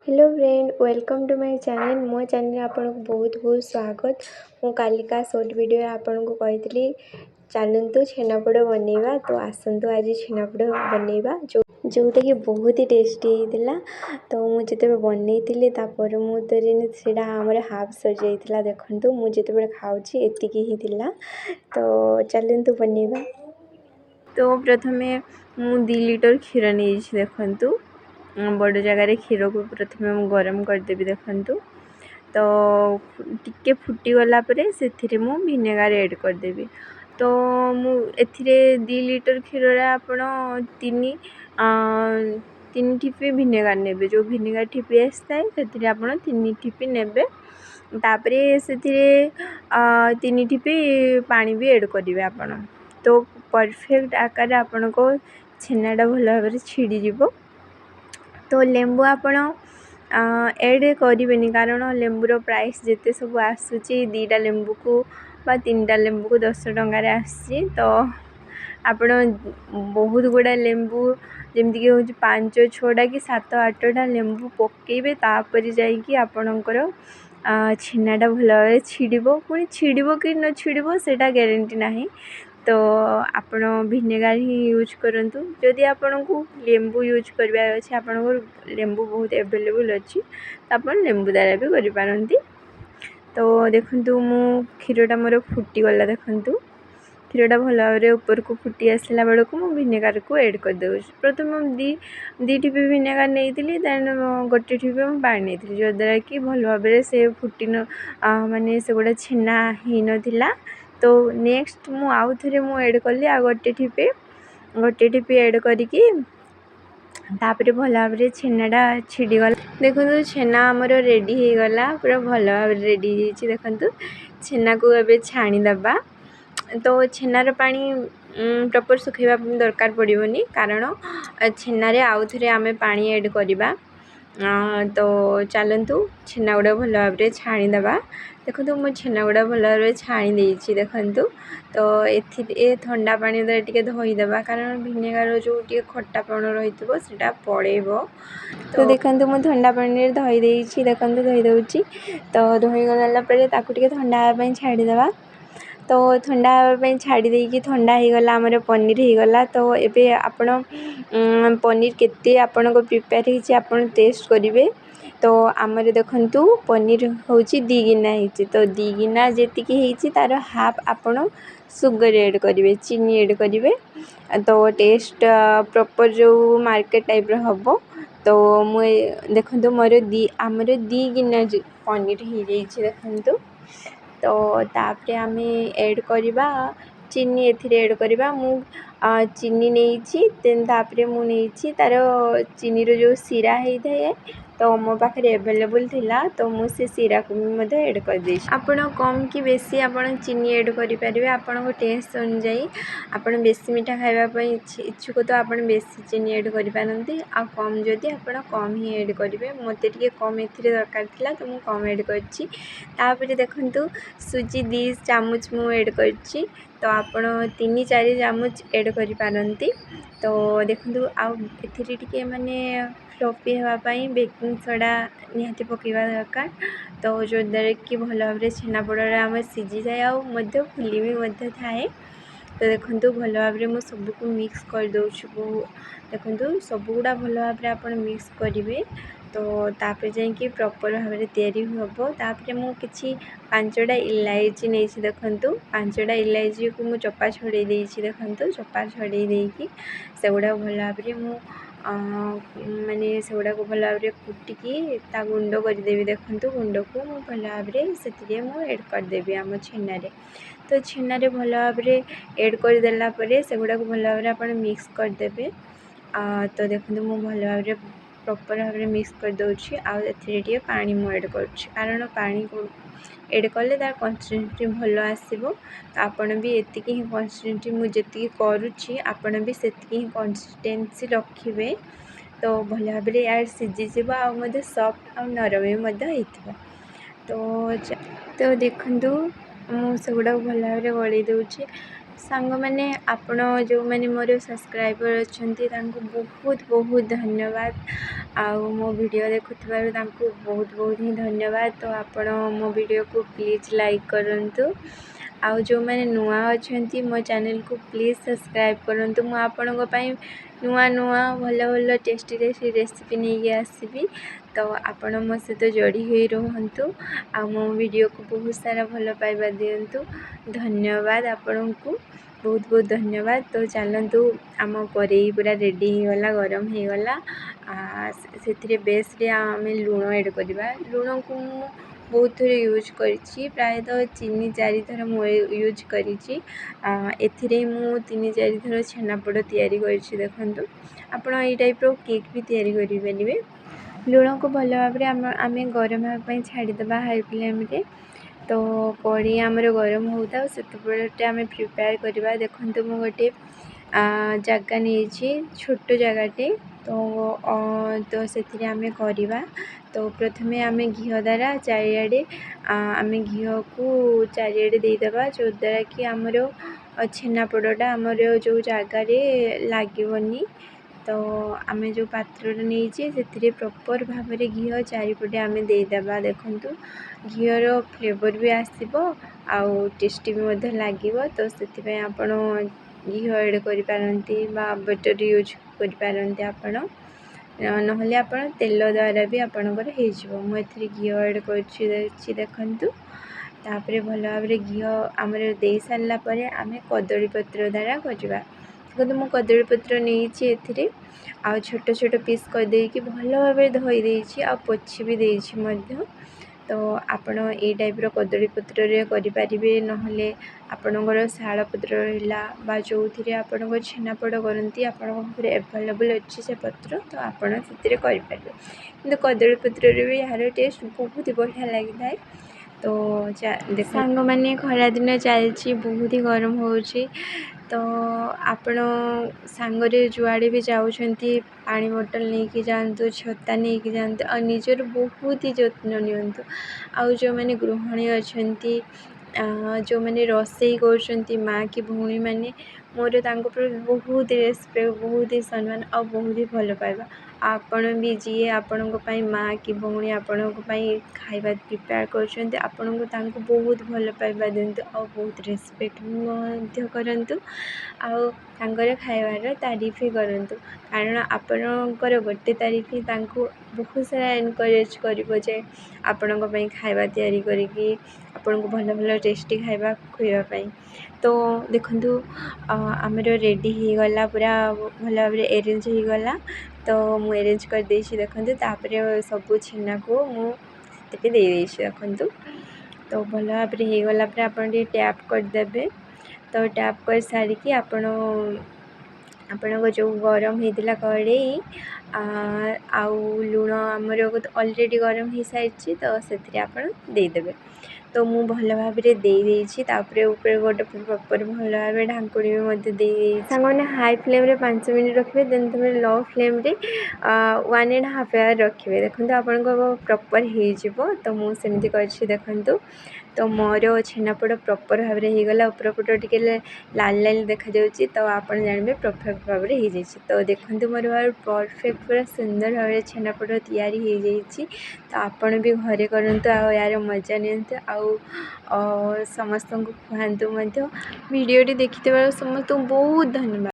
Hello friend, welcome to my channel. मो channel आपन को बहुत बहुत स्वागत। मु कालिका शॉर्ट वीडियो आपन को कही चलतु छेनापोड़ बनइबा। तो आसतु आज छेनापोड़ बनइबा जोटा कि बहुत ही टेस्टी होता। तो मुझे बनई तापर मुझे आमर हाफ सर देखूँ मुझे खाऊँ एतिकी ही थिला। तो चलतु बनइबा। तो प्रथमे मु 2 लीटर क्षीर नहीं देखु बड़ जगार क्षीर को प्रथमे मु गरम करदेवी देखु। तो टिके फुटी गला परे से मु विनेगार ऐड करदेवी। तो मु एथिरे 2 लीटर क्षीर रे आपण 3 ठिपी विनेगार नेबे। जो विनेगार ठिपी आसताए से आपण 3 ठिपी नेबे। तापरे से 3 ठिपी पानी भी ऐड करेंगे आपण। तो परफेक्ट आकार आपण को छेनाटा भल भाव छिड़ी जीवो। तो लेंबू आपण ऐड करें कारण लेंबूर प्राइस जिते सब आसूची 2टा लेंबू को 3टा लेंबू को 10 टंकार आसी। तो आपण बहुत गुड़ा लेंबू जमती कि हूँ 5-6टा कि 7-8टा लेंबू पकेबे तापर जाइए आपणकर छेनाटा भल भाव छिड़ब। पुणी छिड़ब कि न छिड़ब सेटा ग्यारंटी नहीं। तो आपण विनेगार ही यूज करंतु। जदि आपण को लेंबू यूज करबा अछि आपण को लेंबू बहुत अवेलेबल अछि तो आपण लेंबू द्वारा भी करि पारंती। तो देखंतु मु क्षीरटा मोर फुटी गला देखंतु। क्षीरटा भल भाव ऊपर को फुटी आसला बेल को मु विनेगार को ऐड कर देउ। प्रथम हम 2 ठिपी विनेगार नेइतिली देन गोटे ठिपी हम पानी नेइतिली जो द्वारा कि भल भाव से फुटी न माने से गोटा छेना ही नथिला। तो नेक्स्ट मु आउ थरे मु ऐड कली आ गोटे ठिपी ऐड करिकी तापरे भल भाव छेनाटा छिड़ी गला। देखंतु छेना हमर रेडी हो गला पूरा भल भाव रेडी होईची। देखंतु छेना को एबे छाणी दबा। तो छेनार पानी प्रॉपर सुखैबा दरकार पड़िबोनी कारण छेना रे आउ थरे आमे पानी ऐड करिबा। तो चलतु छेना गुड़ा भल भाव छाणी दबा। देखो मो छेना गुड़ा भल भाव छाणी देइची देखंतु। तो ए ठंडा पानी द्वारा टिके धोई दबा कारण विनेगार जो टिके खट्टापण रहितबो सेटा पळेबो। तो देखंतु मो ठंडा पानी रे धोई देइची देखंतु धोई दउची। तो धोई गला परे ताकू टिके ठंडा हेबा पई छाडी दबा। तो ठंडा हेबा पई छाडी देइकी ठंडा हे गला हमर पनीर हे गला। तो एबे आपण पनीर केते आपण को प्रिपेयर हिची आपण टेस्ट करिवे। तो आमरे देखंतु पनीर होची 2 गिना हिची। तो 2 गिना जेतिकी हिची तार हाफ आपण सुगर ऐड करिवे चीनी ऐड करिवे। तो टेस्ट प्रॉपर जो मार्केट टाइप रो हबो। तो मु देखंतु मोर आमरे 2 गिना पनीर ही जाइची देखंतु। तो तापरे आमे ऐड करिबा चीनी एथिरे ऐड करिबा। मु चीनी नेइची देन तापरे मु नेइची तार चीनी रो जो सीरा हे थाए। तो मो पाखरे अवेलेबल थिला तो मु से सीरा को मधे ऐड कर देइछि। आपण कम कि बेसी आपण चीनी ऐड करि परिबे आपण को टेस्ट अनुसार। आपण बेसी मीठा खाइबा पई इच्छुक तो आपण बेसी चीनी ऐड करि पारंती। आ कम जदि आपण कम ही ऐड करिवे। मते टिके कम एथिरे दरकार थिला तो मु कम ऐड करछि। तापरे देखंतु सुजी 2 चामच मु ऐड करछि। तो आपण 3-4 चामच ऐड करि पारंती। तो देखंतु आ एथिरे टिके माने फ्लफी हेबा पई बेकिंग सोडा निहाती पकेबा दरकार। तो जो द्वारा कि भल भाव छेनापोड़ा आम सीझी जाए आ मध्य फुली भी मध्य थाए। तो देखंतु भल भाव मु सब को मिक्स कर दउछु। देखंतु सब गुडा भल भाव आपण मिक्स करिवे। तो तापर जाई कि प्रॉपर भाव तैयारी हबो। तापर मु किछि 5टा इलायची नेछि देखंतु। 5टा इलायची को मु चपा छडे देइछि देखंतु। चपा छडे देइकी से गुडा भल भाव मु माने से गुडा को भल भाव कुटिकी ता गुंड कर देबी देखंतु। गुंड को मु भल भाव सेतिरे मु ऐड कर देबी आम छेना रे। तो छेना रे भल भाव ऐड कर देला परे से गुडा को भल भाव आपण मिक्स कर देबे। तो देखंतु मु भल भाव प्रॉपर भाव मिक्स कर दउछि। आ एथिरे टिके पानी मु ऐड करछि कारण पानी को ऐड कले तार कंसिस्टेंसी भल आसीबो। तो आपण भी एतिकी ही कंसिस्टेंसी मु जेतिकी करूछि आपण भी सेतिकी ही कंसिस्टेंसी रखिबे। तो भल भाव यार सीझी जीवा आ मधे सॉफ्ट आ नरम भी मधे हेइथिबो। तो देखंतु मु से गुडा भल भाव गळेई दउछि। सांग मैंने आपण जो मैंने मोर सब्सक्राइबर अच्छा बहुत बहुत धन्यवाद। आउ मो वीडियो देखुवर बहुत बहुत ही धन्यवाद। तो आपण मो वीडियो को प्लीज़ लाइक करंतु। आउ जो मैंने नुआ अच्छा मो चैनल को प्लीज़ सब्सक्राइब करंतु। मु आपण नुआ नुआ भल भल टेस्टी टेस्टी रेसिपी नहीं आसबि। तो आपण मो सहित जोड़ी हुई रुहतु। आ मो वीडियो को बहुत सारा भल पाइबा दियंतु। धन्यवाद आपण को बहुत बहुत धन्यवाद। तो चलतु आम करेई पूरा रेडी होगला गरम हो गला से बेस आम लुण एड करवा। लुण को बहुत थर यूज करी प्रायतः 3-4 थर मु यूज करी। एथिरे मु 3-4 थर छेनापोड़ तैयारी करी। देखंतु आपण ये टाइप रो केक भी तैयारी करि परिबे। लुण को भल भाव आम गरम होगा छाड़ीदे हाई फ्लेम रे। तो कड़ी आमर गरम होता से आम प्रिपेयर करवा। देखो मु गोटे जगह नहीं छोट जगटे तो से आम करवा। तो प्रथमे आम घी द्वारा चारियाडे आम घी को चारियाडे देदेबा जो द्वारा कि आमर छेनापोड़टा आमर जो जगार लगनी। तो आम जो पात्र नहीं से प्रॉपर भाव में घी चारिपटे आम देदेबा। देखु घीर फ्लेवर भी आसो आउ टेस्टी भी लगे। तो से आपण घी एड करपारती बटर यूज करपारती आपण नहले आपण तेल द्वारा भी आपणकर हो। मुझे घी एड कर देखु तापर भल भाव घी आम दे सारापर आम कदली पत्र द्वारा करवा। देखो मु कदली पत्र नहीं आ छोट छोट पीस करदे भल भाव धोई आ पोछि भी देछि। तो आपण ये टाइप रो कदली पत्र रे करि परिबे नहले आपणकर शाल पत्र रहा जो थे आपण छेनापोड़ करती आपरे एवेलेबल अच्छी से पत्र। तो आपण से करें कि कदली पत्र रे भी यार टेस्ट बहुत ही बढ़िया लगी था। तो सांग मैंने खरा दिन चलती बहुत ही गरम हो। तो आपण सांगरे जुआड़े भी जाऊँगी पानी बोतल नहीं कि जातु छता नहीं कि जातु और निजर बहुत ही जत्न नियंतु। आउ जो मैंने गृहिणी अच्छा जो मैंने रोसई कर माँ की भौणी मैंने मोर बहुत रेस्पेक्ट बहुत ही सम्मान और बहुत ही भल पाइबा। आपण भी जी आपण माँ की भौणी आपण खाଇବା प्रिपेयर कर बहुत भल पाइबा दिंतु और बहुत रेस्पेक्ट करंतु आउ खाइबार तारीफ ही करंतु। कारण आपणकर गोटे तारीफ ही बहुत सारा एनकरेज कर आपण खाଇବା तैयारी करी आपन को भल भल टेस्टी खाଇବା खुआवाई। तो देखु आमर रेडी हो गला पूरा भल भाव एरेंज हो गला। तो मु एरेंज कर देछि देखु तापर सब छेना को मुझे देखु। तो भल भाव हो गला आपन टैप करदे। तो टैप कर सारिकी आपण जो गरम होता कड़े आउ लुण आमर ऑलरेडी गरम हो सारी। तो से आप देदेवे। तो मु भल भाव ऊपर गोटे प्रॉपर भल भाव ढांकुणी भी सांगने हाई फ्लेम रे 5 मिनट रखिए। देन तुम लो फ्लेम रे 1.5 आवर रखिए। देखो आपन को प्रॉपर हो। तो मुझे कर देखु। तो मोर छेनापोड़ प्रॉपर भाव में होगला ऊपर पट टे लाल लाल देखा जाऊँगी। तो आप जानवे परफेक्ट भाव में हो जाए। तो देखो मोर परफेक्ट पूरा सुंदर भाव में छेनापोड़ तैयारी हो जाए। तो आपण भी घरे करंतु यार मजा नियंतु आउ समस्त को कहतु। वीडियो देखिथिबार समस्त बहुत धन्यवाद।